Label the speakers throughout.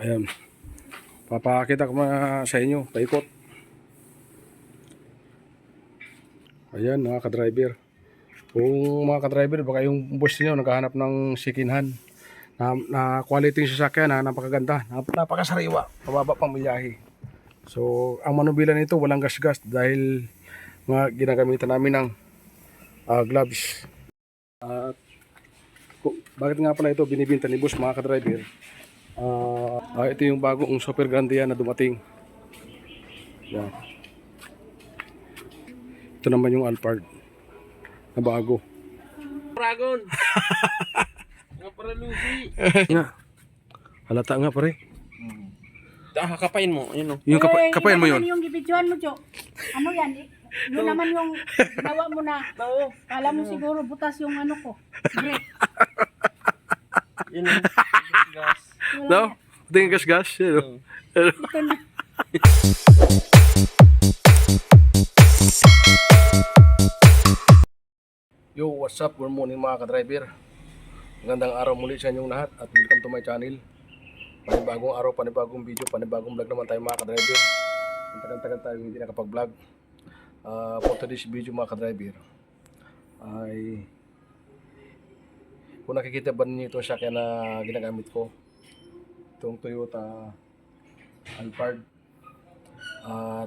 Speaker 1: Ayan. Papakita ko sa inyo, paikot. Ayan mga ka-driver. Kung mga ka-driver, baka yung boss niyo naghahanap ng second hand na quality yung sasakyan na napakaganda, napakasariwa, mababa pang milyahe. So, ang manubila nito walang gas-gas dahil mga ginagamitan namin ng gloves. At bakit nga pala ito binibinta ni boss mga ka-driver? Ito yung bagong Super Grande yan na dumating. Yan. Ito naman yung Alphard na bago.
Speaker 2: Dragon. Nga para lugi.
Speaker 1: Halata nga pare.
Speaker 2: Kapain mo, yun o.
Speaker 1: Yung kapayan mo yun.
Speaker 3: Yung gibidyoan mo, Jo. Ano yan? Yun naman yung ginawa mo na.
Speaker 2: Oo.
Speaker 3: Kala mo siguro butas yung ano ko. Brake.
Speaker 2: Yun o. Gas.
Speaker 1: No? Ito yung gas-gas.
Speaker 3: Ito na.
Speaker 1: Yo, what's up? Good morning mga ka-driver. Magandang araw muli sa inyong lahat at welcome to my channel. Panibagong araw, panibagong video, panibagong vlog naman tayo mga ka-driver. Ang tagal-tagal tayo hindi nakapag-vlog. For today's video mga ka-driver ay kung nakikita ba ninyo ito siya kaya na ginagamit ko, itong Toyota Alphard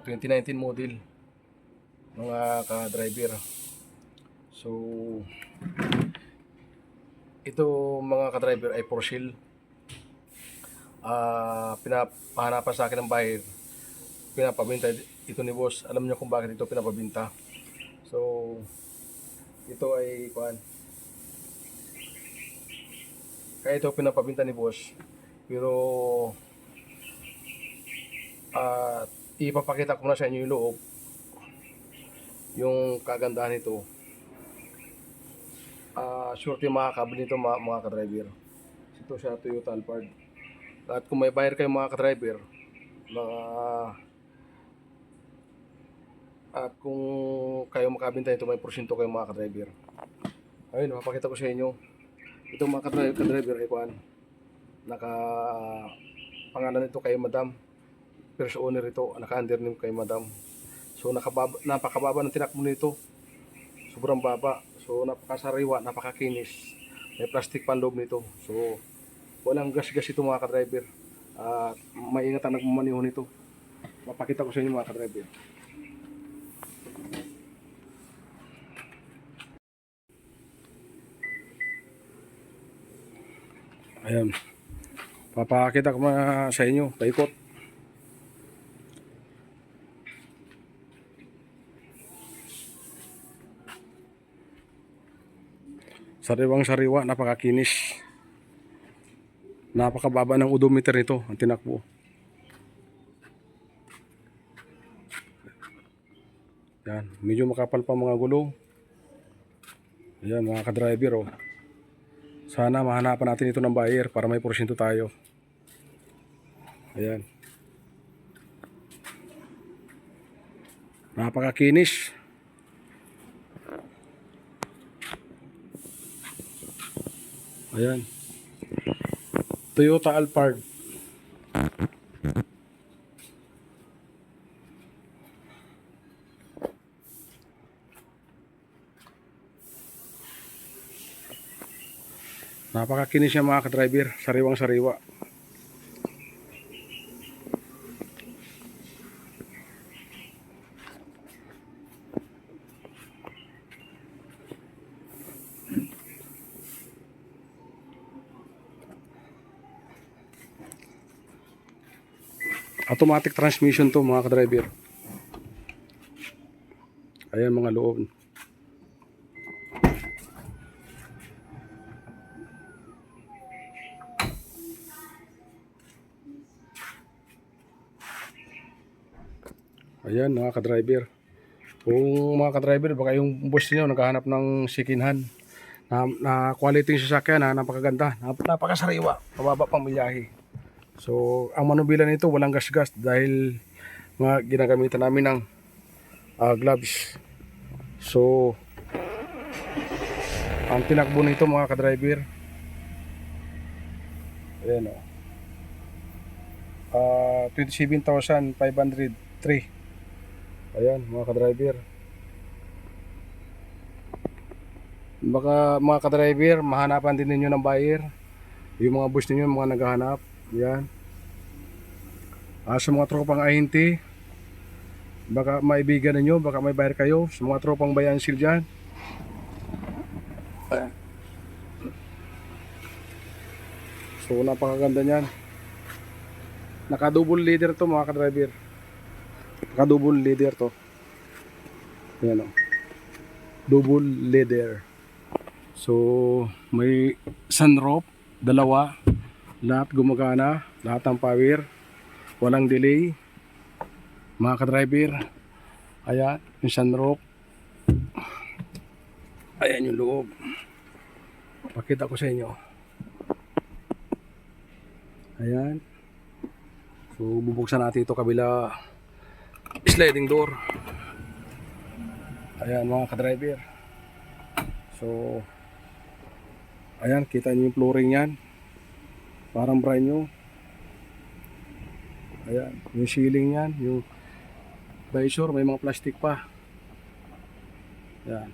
Speaker 1: 2019 model mga ka-driver. So ito mga ka-driver ay for sale. Pinapahanapan sa akin ng buyer, pinapabinta ito ni boss. Alam niyo kung bakit ito pinapabinta. So ito ay kaya ito pinapabinta ni boss, pero ipapakita ko na sa inyo yung loob, yung kagandahan nito. Sure yung makakabili nito mga ka-driver. Ito siya, Toyota Alphard. At kung may buyer kayo mga ka-driver, at kung kayo makabenta ito, may porsyento kayo mga ka-driver. Ayun, mapakita ko sa inyo. Ito mga ka-driver ay naka pangalan nito kay Madam. First owner ito, naka-under name kay Madam. So napakababa ng tinakbo nito. Sobrang baba. So napakasariwa, napakakinis. May plastic pan loob nito. So walang gas-gas ito mga ka-driver. Maingat ang nagmamaneho nito. Mapakita ko sa inyo mga ka-driver. Ayan. Papakita ko sa inyo, paikot. Sariwang sariwa, napakakinis. Napakababa ng odometer nito, ang tinakbo. Yan, medyo makapal pa mga gulong. Ayan mga ka-driver oh. Sana mahanapan natin ito ng buyer para may porsyento tayo. Ayan. Napakakinis. Ayan. Toyota Alphard. Napakakinis niya mga ka-driver, sariwang sariwa. Automatic transmission to mga ka-driver. Ayan mga loob. Ayan mga ka-driver. Kung mga ka-driver, baka yung boss niyo naghahanap ng second hand na quality yung sasakyan na napakaganda, napakasariwa, mababa pang milyahe. So ang manubila nito walang gas-gas dahil mga ginagamitan namin ng gloves. So ang tinakbo nito mga ka-driver, ayan o, 27,503. Ayan mga ka-driver. Baka mga ka-driver, mahanapan din ninyo ng buyer. Yung mga boss ninyo, mga naghahanap. Yan. Sa mga tropang INT, baka maibigan ninyo, baka may buyer kayo. Sa mga tropang bayan sil dyan. Ayan. So napakaganda niyan. Naka-double leader to mga ka-driver. Naka-double leader to. Ayan o. Double leader. So may sunroof, dalawa. Lahat gumagana, lahat ng power. Walang delay. Mga ka-driver. Ayan, yung sunroof. Ayan yung loob. Pakita ko sa inyo. Ayan. So bubuksan natin ito kabila sliding door. Ayan mga ka-driver. So ayan, kita niyo yung flooring yan. Parang brand new. Ayan, yung ceiling yan, yung visor, may mga plastic pa. Ayan.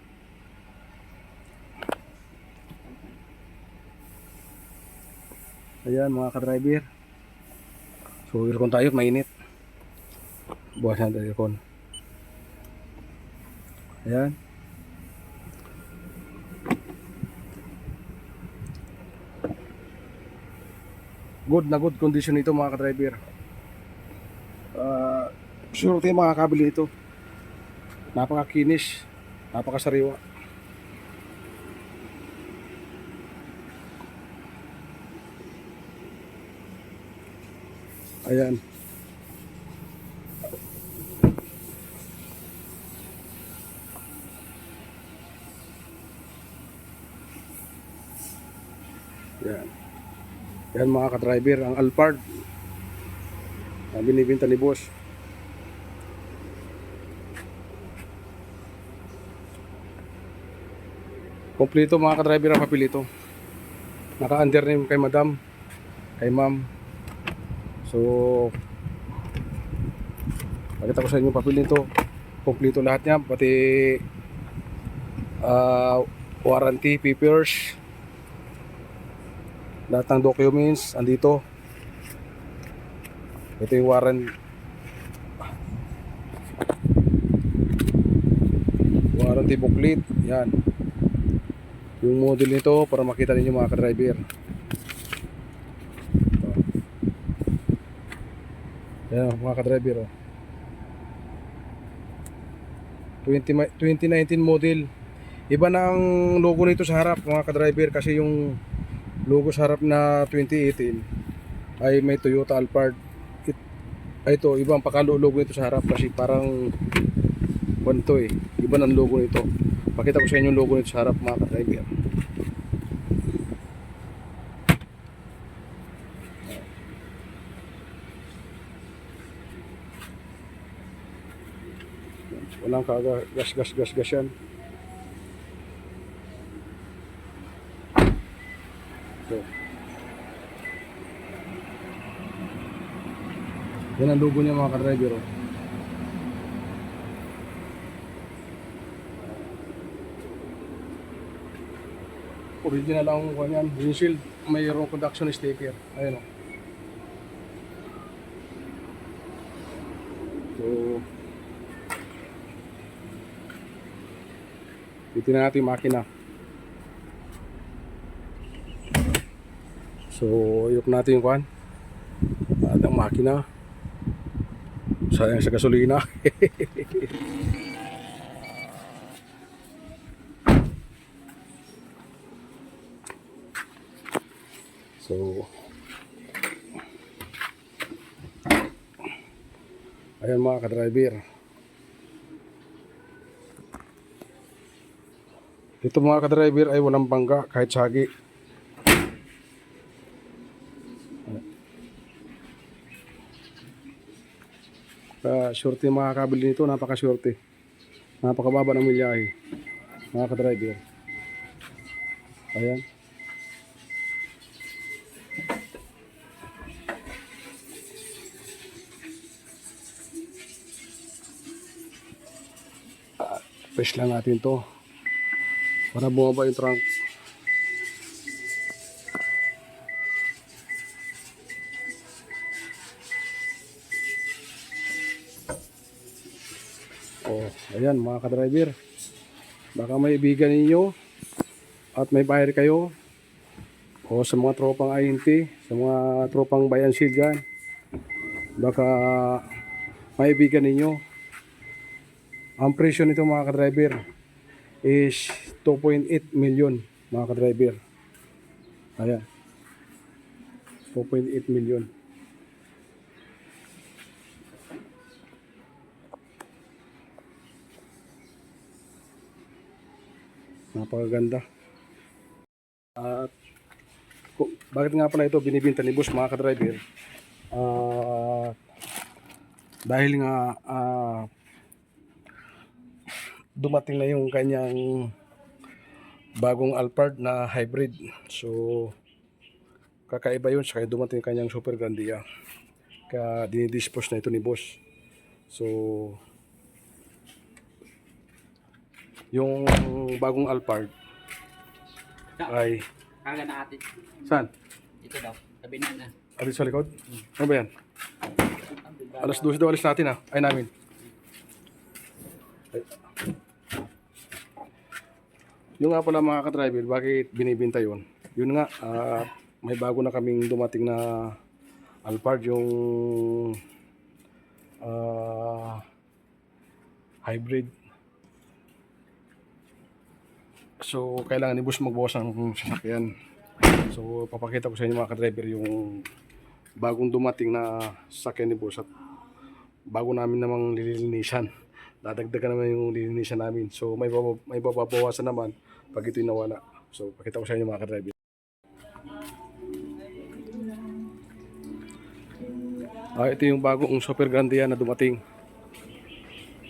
Speaker 1: Ayan mga ka-driver. So aircon tayo, mainit. Bukas natin aircon. Ayan. Good na good condition ito mga ka-driver. Sure tayo makakabili ito. Napakakinis, napakasariwa. Ayan. Yan. Yan mga ka-driver, ang Alphard. Binibinta ni boss. Kompleto mga ka-driver ang papel ito. Naka-under name kay madam, kay ma'am. So pakita ko sa inyo yung papel nito. Kompleto lahat niya, pati warranty papers. Lahat ng documents andito. Ito yung warranty booklet. Yan. Yung model nito para makita ninyo mga ka-driver. Yan mga ka-driver. 2019 model. Iba na ang logo nito sa harap mga ka-driver, kasi yung logo sa harap na 2018 ay may Toyota Alphard. Ito, iba ang logo nito sa harap kasi parang banto eh. Iba ng logo nito. Pakita ko sa inyo yung logo nito sa harap mga ka-driver. Walang kagas-gas yan. So, yan ang logo niya mga ka-driver. Original ang kanyan. Windshield, mayroong production sticker. Ayun o. So, titignan natin yung makina. So, iyok natin yung kwan. At ang makina. Sayang sa gasolina. So, ayan mga ka-driver. Ito mga ka-driver ay walang bangga kahit sagi. Shorty mga kabili nito, napaka-shorty. Napakababa ng milyahe mga ka-driver. Ayan. Press lang natin to para bumaba yung trunk. Oh, ayan mga ka-driver. Baka may ibigan ninyo at may buyer kayo o sa mga tropang INT, sa mga tropang bayan shield dyan, baka may ibigan ninyo. Ang presyo nito mga ka-driver is 2.8 million mga ka-driver. Ayan, 2.8 million. Napakaganda. At bakit nga pala ito binibinta ni boss mga ka-driver? Dahil nga dumating na yung kanyang bagong Alphard na hybrid. So kakaiba yun, saka dumating yung kanyang Super Grandia. Kaya dinidispose na ito ni boss. So yung bagong Alphard ay
Speaker 4: Kaga na atin.
Speaker 1: saan?
Speaker 4: Ito daw. Sabi na.
Speaker 1: Alis sa likod? Ano ba yan? Alas 12 daw alis natin ay namin. Ay. Yung nga pala mga ka-driver, bakit binibinta yun? Yun nga, may bago na kaming dumating na Alphard, yung hybrid. So, kailangan ni boss magbawas ng sasakyan. So, papakita ko sa inyo mga ka-driver yung bagong dumating na sasakyan ni boss at bago namin namang lilinisan. Dadagdagan naman yung lilinisan namin. So, may babawasan naman pag ito'y nawala. So, pakita ko sa inyo mga ka-driver. Ito yung bagong Super Grandia na dumating.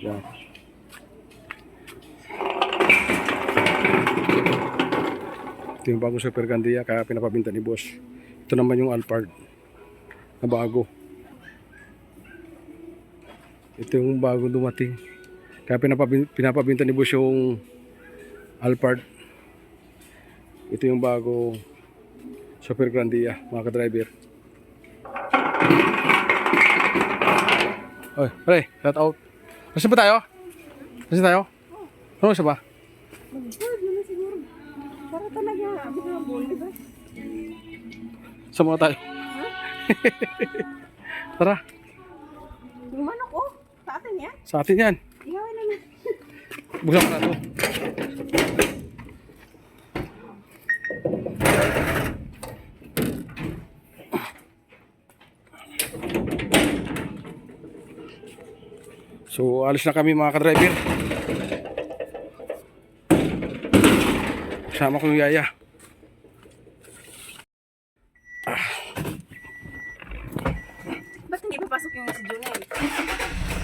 Speaker 1: Yan. Ito yung bagong Super Grandia kaya pinapabinta ni boss. Ito naman yung Alphard na bago. Ito yung bagong dumating kaya pinapabinta ni boss yung Alphard. Ito yung bago Super Grandia mga ka-driver. Oy, pre, shout out. Nasaan ba tayo? Nasaan tayo? Ano sa ba?
Speaker 3: Mag-board naman siguro. Para talaga, abot-abot, di ba?
Speaker 1: Saan muna tayo? Tara,
Speaker 3: Yung manok, oh. Sa atin yan.
Speaker 1: sa atin yan.
Speaker 3: Iyawin naman.
Speaker 1: Buksan ko na ito. So, alis na kami mga ka-driver. Kasama ko yung yaya.
Speaker 3: Ba't hindi papasok yung si Junel?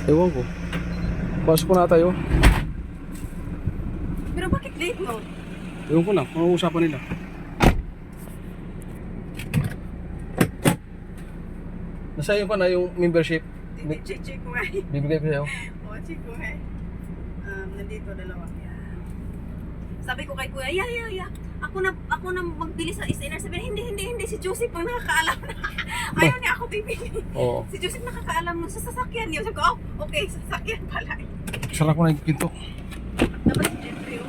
Speaker 1: Ewan ko. Pasok ko na tayo.
Speaker 3: Pero bakit late no?
Speaker 1: Ewan ko lang, ano usapan nila. Nasa iyo pa na yung membership.
Speaker 3: Check ko nga eh.
Speaker 1: Bibigay ko sa'yo.
Speaker 3: Oo, check ko nga eh. Nandito dalawa. Yan. Sabi ko kay Kuya, yeah. Ako na magbili sa SNR. Sabi niya, hindi. Si Joseph ang nakakaalam na. Ayaw niya ako bibili.
Speaker 1: Oo.
Speaker 3: Si Joseph nakakaalam nun sa sasakyan niya. Sabi ko, oh, okay, sa sasakyan pala.
Speaker 1: Sarap ko na yung pinto.
Speaker 3: Dapat si Jeffrey, oh.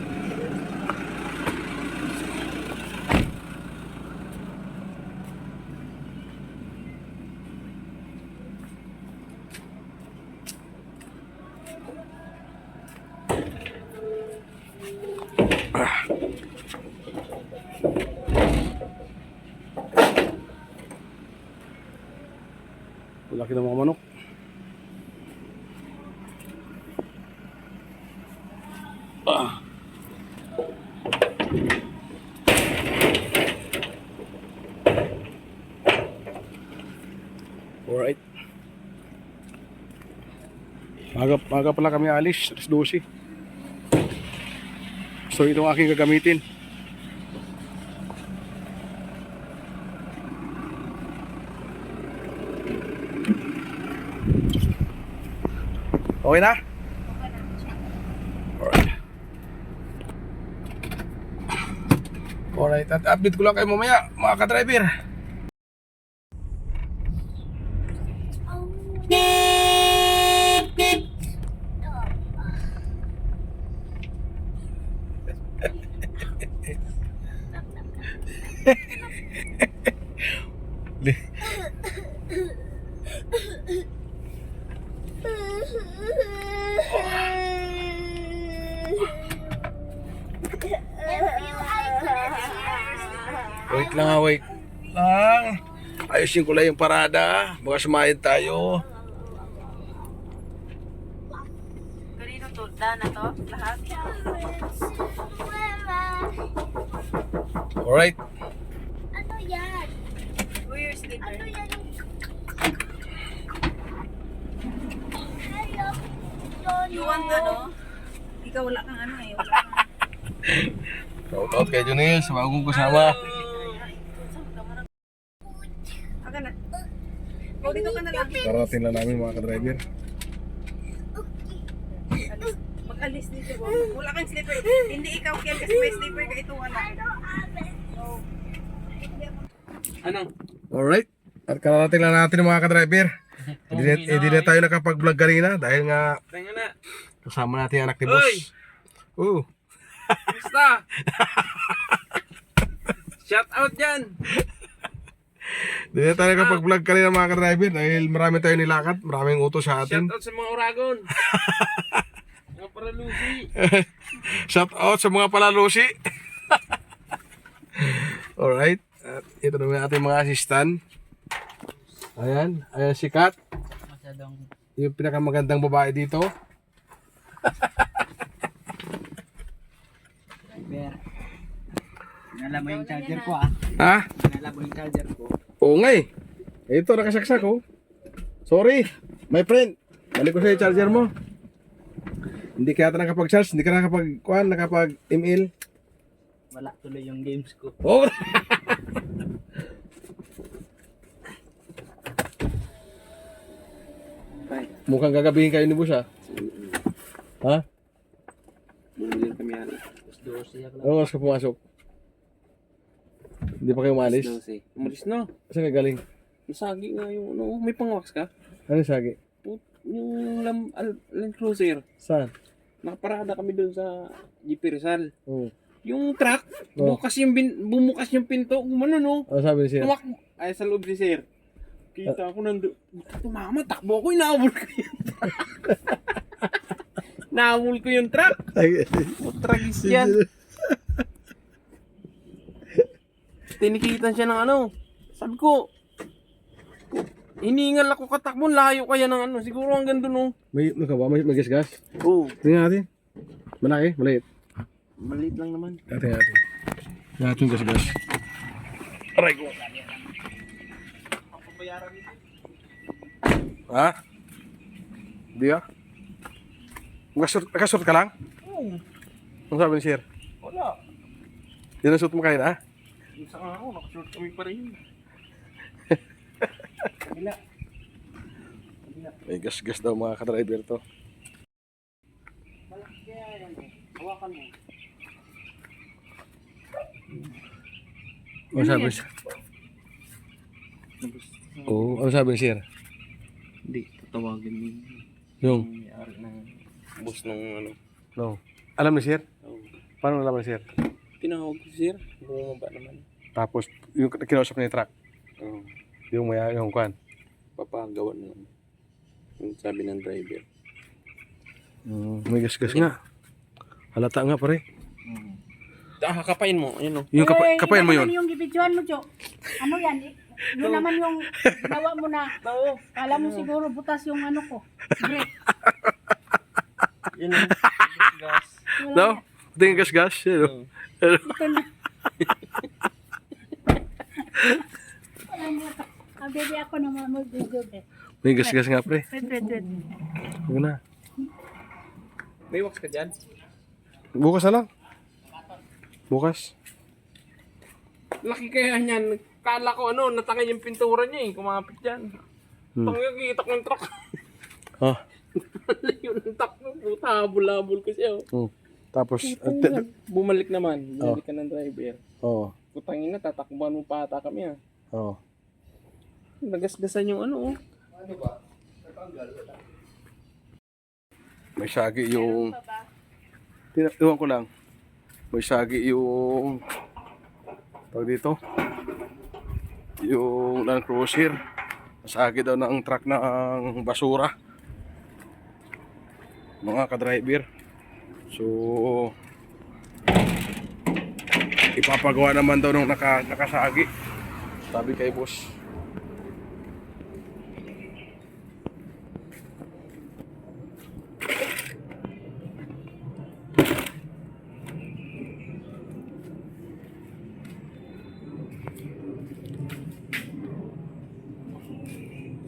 Speaker 1: Laki ng mga manok. Alright. Maga pala kami alis, alas 12. So itong aking gagamitin. Okay na? Alright. Alright, at update ko lang kayo mamaya, mga ka-driver. Wait lang, wait lang. Ayusin ko lang yung parada. Baka sumayad tayo.
Speaker 3: Kanino to? Dana to? Lahat?
Speaker 1: Alright.
Speaker 5: Ano yan?
Speaker 3: Wear your slipper.
Speaker 5: Ano yan? Hello, Johnny.
Speaker 3: You want ano? Ikaw wala kang ano eh. Wala kang...
Speaker 1: Shout out kay Junil sa bagong kasama.
Speaker 3: Aga na. O, dito ka na lang.
Speaker 1: Karating lang namin mga ka-driver.
Speaker 3: Alis. Mag-alis dito. Wala kang slipper. Hindi ikaw Ken kasi may slipper ka ito wala.
Speaker 2: Ano?
Speaker 1: Alright. At kararating lang natin mga ka-driver. Hindi na tayo nakapag-vlog kanina dahil nga
Speaker 2: Tingnan na.
Speaker 1: kasama natin yung anak ni boss.
Speaker 2: Uy! Kumusta? Shout out dyan!
Speaker 1: Hindi na tayo nakapag-vlog kanina mga ka-driver dahil marami tayo nilakad. Maraming utos sa
Speaker 2: Shout
Speaker 1: atin.
Speaker 2: out sa mga Oragon! Mga paralusi!
Speaker 1: Shout out sa mga palalusi. Alright. At ito naman ating mga assistant. Ayan. Ayan si Kat.
Speaker 4: Masyadong
Speaker 1: Yung pinakamagandang babae dito.
Speaker 4: Ber. Nala mo yung charger ko ah.
Speaker 1: Ha?
Speaker 4: Nala mo yung charger ko.
Speaker 1: Oo nga eh. Ito nakasaksak oh. Sorry. My friend. Balik ko sa yung charger mo. Hindi kaya ata nakapag-charge. Hindi ka nakapag-email.
Speaker 4: Wala tuloy yung games ko.
Speaker 1: Oh. Mukhang gagabihin kayo ni boss ha? Ha?
Speaker 2: Bumili kami yan.
Speaker 4: Tapos 12 lang.
Speaker 1: Ano oras ka pumasok? Hindi pa kayo umalis?
Speaker 2: Umalis na.
Speaker 1: Saan ka galing?
Speaker 2: Nasagi nga yung ano. May pangwax ka?
Speaker 1: Ano yung sagi?
Speaker 2: Yung Land Cruiser.
Speaker 1: Saan?
Speaker 2: Nakaparada kami doon sa GP Rizal.
Speaker 1: Oo.
Speaker 2: Yung truck,
Speaker 1: Oh.
Speaker 2: bumukas yung pinto. Gumano no?
Speaker 1: Ano sabi ni siya?
Speaker 2: Tumakbo. Ay, sa loob si sir. Kita ko nandun. Tumama, takbo ko. Inahabol ko yung truck. Nahabol ko yung truck. Tragis yan. Tinikitan siya ng ano. Sabi ko, hiningal ako katakbo. Layo kaya ng ano. Siguro hanggang doon.
Speaker 1: May gas-gas?
Speaker 2: Oh.
Speaker 1: Tingnan natin. Malaki? Maliit?
Speaker 2: Maliit lang naman.
Speaker 1: Tingnan natin. Tingnan natin yung gas-gas. Aray ko. Ha? Hindi ah? Nakasort ka lang?
Speaker 2: Oo.
Speaker 1: Ano sabi ni sir?
Speaker 2: Wala.
Speaker 1: Yan ang suot mo kayo na?
Speaker 2: Isa nga ako. Nakashort kami pa rin. Kabila.
Speaker 1: May gas-gas daw mga ka-driver to.
Speaker 2: Malaki kaya yan. Hawakan mo.
Speaker 1: Ano sabi ni sir? Oo, ano sabi ni sir?
Speaker 2: Hindi. Tatawagin mo
Speaker 1: Yung?
Speaker 2: may-ari ng boss ng ano.
Speaker 1: No. Alam ni sir?
Speaker 2: Oh.
Speaker 1: Paano alam ni sir?
Speaker 2: Tinawag ko sir. Bumaba naman.
Speaker 1: Tapos, yung kinausap niya yung truck.
Speaker 2: Oh.
Speaker 1: Yung kwan.
Speaker 2: Papagawa na lang. Yung sabi ng driver.
Speaker 1: May gas-gas nga. Halata nga pare.
Speaker 2: Kapain mo. Ayun o.
Speaker 1: Yung kapayan mo yun.
Speaker 5: Ano yung gibidyoan mo, Jo? Ano yan? Yun naman yung ginawa mo na. Kala mo siguro butas yung ano ko. Brake.
Speaker 2: Yun o. Gas.
Speaker 1: No? Ito yung gas-gas. Yun, oh.
Speaker 5: Ito na. Baby ako naman mag-video eh.
Speaker 1: May gas-gas nga pre.
Speaker 5: Red.
Speaker 1: Huwag na.
Speaker 2: May wax ka dyan?
Speaker 1: Bukas na lang. Bukas.
Speaker 2: Laki kaya niyan. Kala ko ano, natangay yung pintura niya eh. Kumapit dyan. Tangay, kita ko yung truck.
Speaker 1: Ah.
Speaker 2: Yun ang truck mo. Puta, habol-habol ko siya. Oh.
Speaker 1: Tapos,
Speaker 2: Bumalik naman. Bumalik ka ng driver.
Speaker 1: oh.
Speaker 2: ko, tangina, tatakbuhan mo pa ata kami, ah.
Speaker 1: Oo.
Speaker 2: Nagasgasan yung ano, oh.
Speaker 1: Ano ba? May sagi yung... Iwan ko lang. May sagi yung... Tawag dito. Yung Land Cruiser. Sagi daw ng truck ng basura. Mga ka-driver. So... Ipapagawa naman daw nung nakasagi. Sabi kay boss.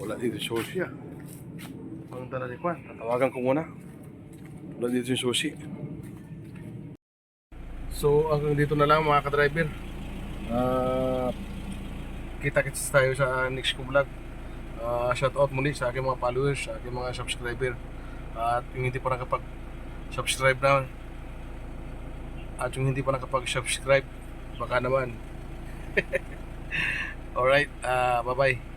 Speaker 1: Wala dito yung sushi ah. Ang dala ni Kwan. Tatawagan ko muna. Wala dito yung sushi. So hanggang dito na lang mga ka-driver. Kita-kits tayo sa next ko vlog. Shout out muli sa aking mga followers, sa aking mga subscriber. At yung hindi pa nakapag-subscribe na. At yung hindi pa nakapag-subscribe, baka naman. Alright, bye-bye.